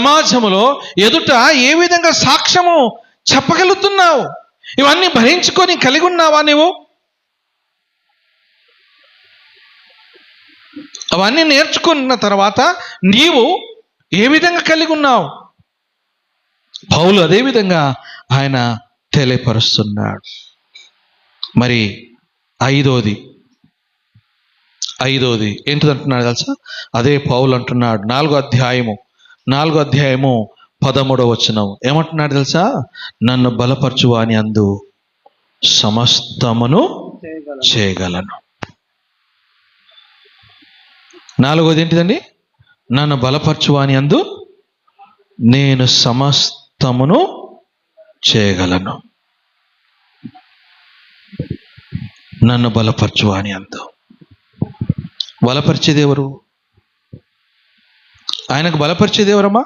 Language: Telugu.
సమాజంలో ఎదుట ఏ విధంగా సాక్ష్యము చెప్పగలుగుతున్నావు? ఇవన్నీ భరించుకొని కలిగి ఉన్నావా నువ్వు? అవన్నీ నేర్చుకున్న తర్వాత నీవు ఏ విధంగా కలిగి ఉన్నావు? పౌలు అదే విధంగా ఆయన తెలియపరుస్తున్నాడు. మరి ఐదోది ఏంటిదంటున్నాడు తెలుసా? అదే పౌలు అంటున్నాడు 4వ అధ్యాయము 13వ వచనం ఏమంటున్నాడు తెలుసా? నన్ను బలపరచు అని అందు సమస్తమును చేయగలను. 4వది ఏంటిదండి? నన్ను బలపరచు అని అందు నేను సమస్తమును చేయగలను. నన్ను బలపరచు అని అందు. బలపరిచేది ఎవరు? ఆయనకు బలపరిచేది ఎవరమ్మా?